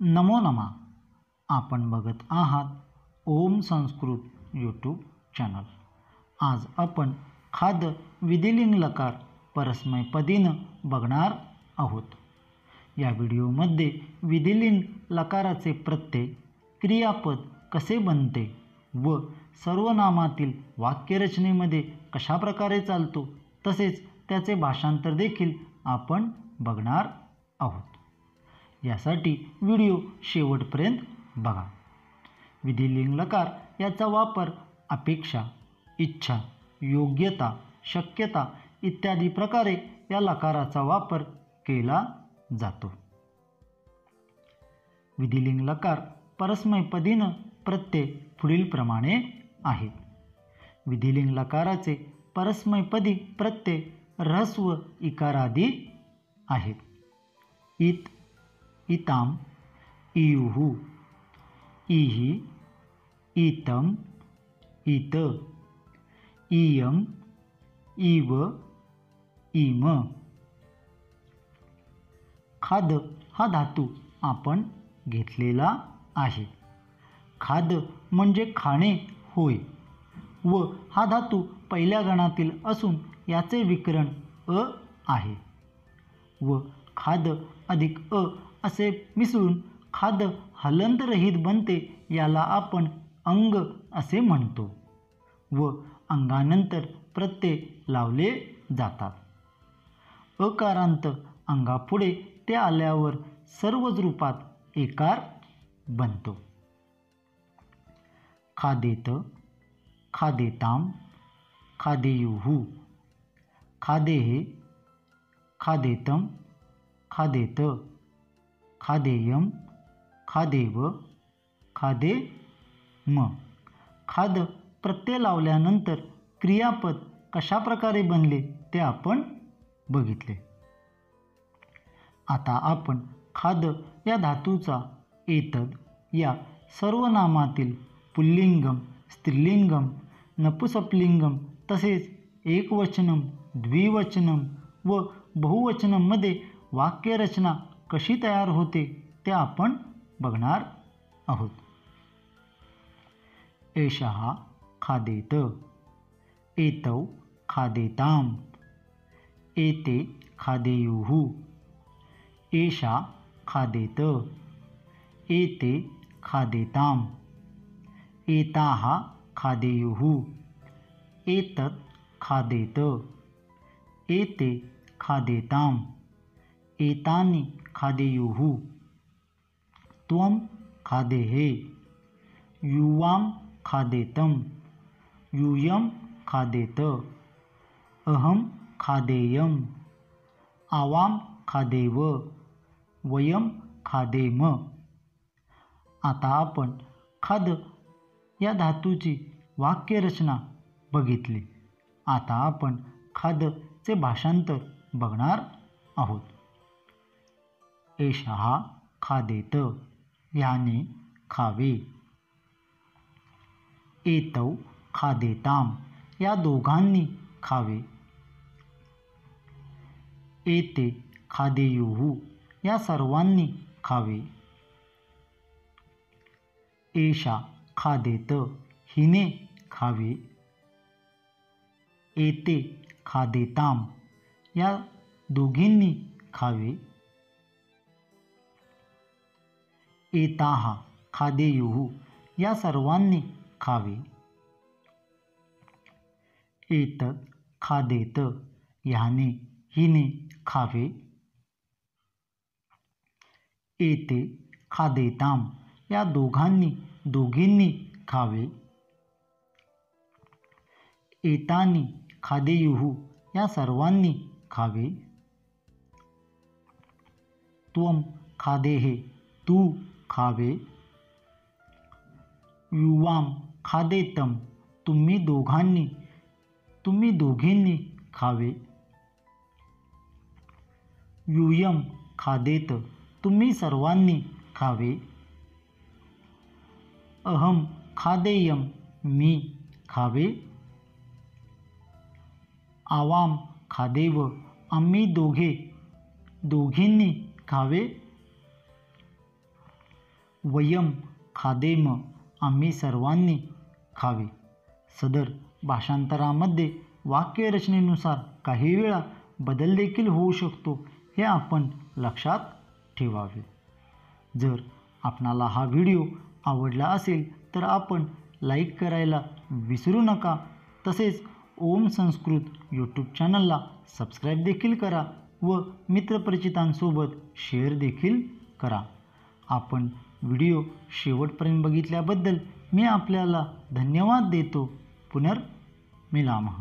नमो नमः. आपण बघत आहात ओम संस्कृत यूट्यूब चॅनल. आज आपण खाद विधिलिंग लकार परस्मैपदीनं बघणार आहोत. या व्हिडिओमध्ये विधिलिंग लकाराचे प्रत्यय, क्रियापद कसे बनते व सर्वनामातील वाक्यरचनेमध्ये कशा प्रकारे चालतो, तसेच त्याचे भाषांतर देखील आपण बघणार आहोत. यासाठी व्हिडिओ शेवटपर्यंत बघा. विधिलिंग लकार याचा वापर अपेक्षा, इच्छा, योग्यता, शक्यता इत्यादी प्रकारे या लकाराचा वापर केला जातो. विधिलिंग लकार परस्मैपदीनं प्रत्यय पुढीलप्रमाणे आहेत. विधिलिंग लकाराचे परस्मैपदी प्रत्यय ऱ्हस्व इकारादी आहेत. इत, इताम, इयुः, इहि, इतम, इत, इयम, इव, इम. खाद हा धातू आपण घेतलेला आहे. खाद म्हणजे खाणे होय व हा धातू पहिल्या गणातील असून याचे विकरण अ आहे व खाद अधिक अ असे मिसळून खाद हलंतरहित बनते. याला आपण अंग असे म्हणतो व अंगानंतर प्रत्यय लावले जातात. अकारांत अंगापुढे ते आल्यावर सर्वच रूपात एकार बनतो. खादेत, खादेताम, खादेयुः, खादेः, खादेतम, खादेत, खादेयम, खादेव, खादेम. खाद प्रत्यय लावल्यानंतर क्रियापद कशा प्रकारे बनले ते आपण बघितले. आता आपण खाद या धातूचा एतद या सर्वनामातील पुल्लिंगम, स्त्रीलिंगम, नपुंसकलिंगम तसेच एकवचनम, द्विवचनम व बहुवचनमध्ये वाक्यरचना कशी तयार होते ते आपण बघणार आहोत. एषः खादेत, एतौ खादेताम, एते खादेयुः, एषा खादेत, एते खादेताम, एताः खादेयुः, एतत् खादेत, एते खादेताम, एतानि खादेयुः, त्वं खादेः, युवां खादेतम, यूयं खादेत, अहं खादेयम, आवां खादेव, वयं खादेम. आता आपण खाद या धातूची वाक्यरचना बघितली. आता आपण खादचे भाषांतर बघणार आहोत. एषः खादेत, याने खावे. एतौ खादेताम, या दोघांनी खावे. एते खादेयुः, या सर्वांनी खावे. एषा खादेत, हिने खावे. एते खादेताम, या दोघींनी खावे. एताः खादेयुः, या सर्वांनी खावे. एतत् खादेत, ह्याने हिने खावे. एते खादेताम, या दोघींनी खावे. एतानि खादेयुः, या सर्वांनी खावे. त्वं खादेः, तू खावे. युवां खादेतम, तुम्ही दोघींनी खावे. यूयं खादेत, तुम्ही सर्वांनी खावे. अहं खादेयम, मी खावे. आवां खादेव, आम्ही दोघींनी खावे. वयम खादेम आम्ही सर्वांनी खावे. सदर भाषांतरामध्ये वाक्यरचनेनुसार काही वेळा बदल देखील होऊ शकतो, हे आपण लक्षात ठेवावे. जर आपणाला हा व्हिडिओ आवडला असेल तर आपण लाईक करायला विसरू नका. तसेच ओम संस्कृत यूट्यूब चॅनलला सबस्क्राईब देखील करा व मित्रपरिचितांसोबत शेअर देखील करा. आपण व्हिडिओ शेवटपर्यंत बघितल्याबद्दल मी आपल्याला धन्यवाद देतो. पुनर्मिलामः.